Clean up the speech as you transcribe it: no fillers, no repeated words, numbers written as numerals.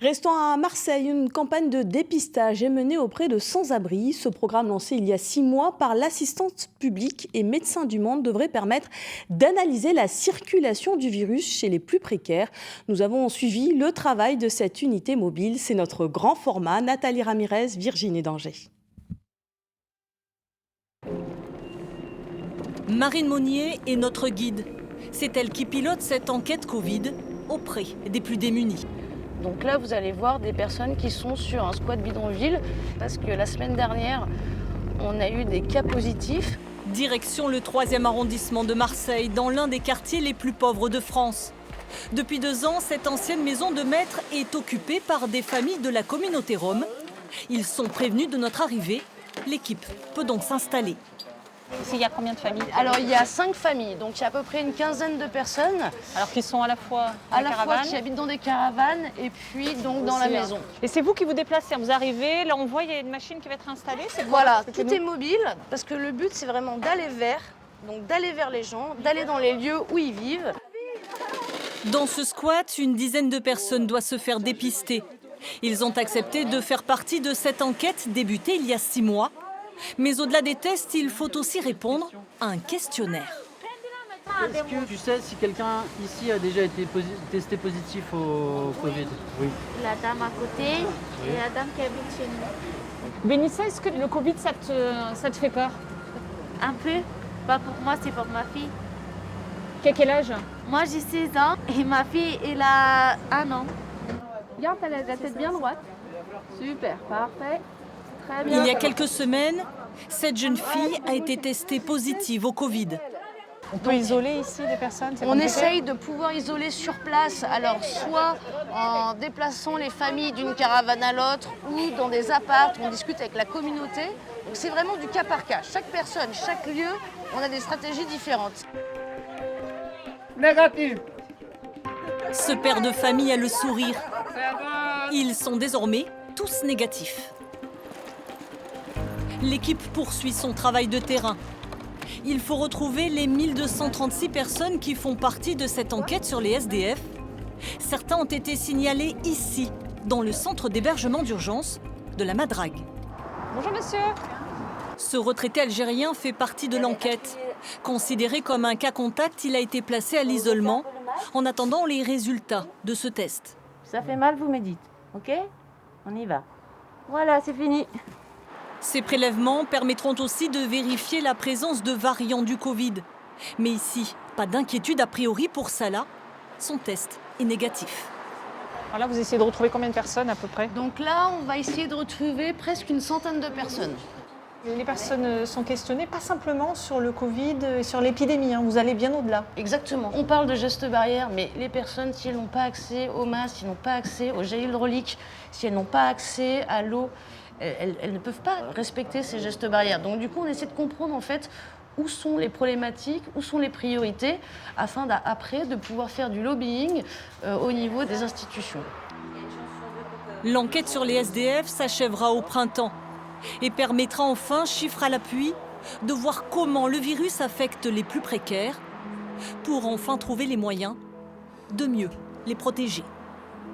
Restons à Marseille, une campagne de dépistage est menée auprès de sans-abri. Ce programme lancé il y a 6 mois par l'assistance publique et Médecins du Monde devrait permettre d'analyser la circulation du virus chez les plus précaires. Nous avons suivi le travail de cette unité mobile. C'est notre grand format. Nathalie Ramirez, Virginie Danger. Marine Monnier est notre guide. C'est elle qui pilote cette enquête Covid auprès des plus démunis. Donc là, vous allez voir des personnes qui sont sur un squat bidonville parce que la semaine dernière, on a eu des cas positifs. Direction le 3e arrondissement de Marseille, dans l'un des quartiers les plus pauvres de France. Depuis 2 ans, cette ancienne maison de maître est occupée par des familles de la communauté rome. Ils sont prévenus de notre arrivée. L'équipe peut donc s'installer. Ici, il y a combien de familles? Alors, il y a 5 familles, donc il y a à peu près une quinzaine de personnes. Alors qui sont à la fois Qui habitent dans des caravanes et puis donc dans la maison. Et c'est vous qui vous déplacez, vous arrivez, là on voit il y a une machine qui va être installée. Voilà, tout est mobile parce que le but c'est vraiment d'aller vers les gens, d'aller dans les lieux où ils vivent. Dans ce squat, une dizaine de personnes doivent se faire dépister. Ils ont accepté de faire partie de cette enquête débutée il y a 6 mois. Mais au-delà des tests, il faut aussi répondre à un questionnaire. Est-ce que tu sais si quelqu'un ici a déjà été testé positif au Covid? Oui. La dame à côté et la dame qui habite chez nous. Bénissa, est-ce que le Covid ça te fait peur? Un peu. Pas pour moi, c'est pour ma fille. Quel âge? Moi, j'ai 16 ans et ma fille, elle a 1 an. Garde la tête bien droite. Super, parfait. Très bien. Il y a quelques semaines, cette jeune fille a été testée positive au Covid. On peut isoler ici les personnes? On essaye de pouvoir isoler sur place, alors soit en déplaçant les familles d'une caravane à l'autre ou dans des apparts, on discute avec la communauté. Donc c'est vraiment du cas par cas. Chaque personne, chaque lieu, on a des stratégies différentes. Négatif. Ce père de famille a le sourire. Ils sont désormais tous négatifs. L'équipe poursuit son travail de terrain. Il faut retrouver les 1236 personnes qui font partie de cette enquête sur les SDF. Certains ont été signalés ici, dans le centre d'hébergement d'urgence de la Madrague. Bonjour monsieur. Ce retraité algérien fait partie de l'enquête. Considéré comme un cas contact, il a été placé à l'isolement en attendant les résultats de ce test. Ça fait mal, vous me dites. Ok? On y va. Voilà, c'est fini. Ces prélèvements permettront aussi de vérifier la présence de variants du Covid. Mais ici, pas d'inquiétude a priori pour Salah. Son test est négatif. Alors là, vous essayez de retrouver combien de personnes à peu près? Donc là, on va essayer de retrouver presque une centaine de personnes. Les personnes sont questionnées pas simplement sur le Covid et sur l'épidémie, hein. Vous allez bien au-delà. Exactement. On parle de gestes barrières, mais les personnes, si elles n'ont pas accès au masque, si elles n'ont pas accès au gel hydraulique, si elles n'ont pas accès à l'eau, elles ne peuvent pas respecter ces gestes barrières. Donc du coup, on essaie de comprendre en fait où sont les problématiques, où sont les priorités, afin après de pouvoir faire du lobbying au niveau des institutions. L'enquête sur les SDF s'achèvera au printemps et permettra enfin, chiffre à l'appui, de voir comment le virus affecte les plus précaires pour enfin trouver les moyens de mieux les protéger.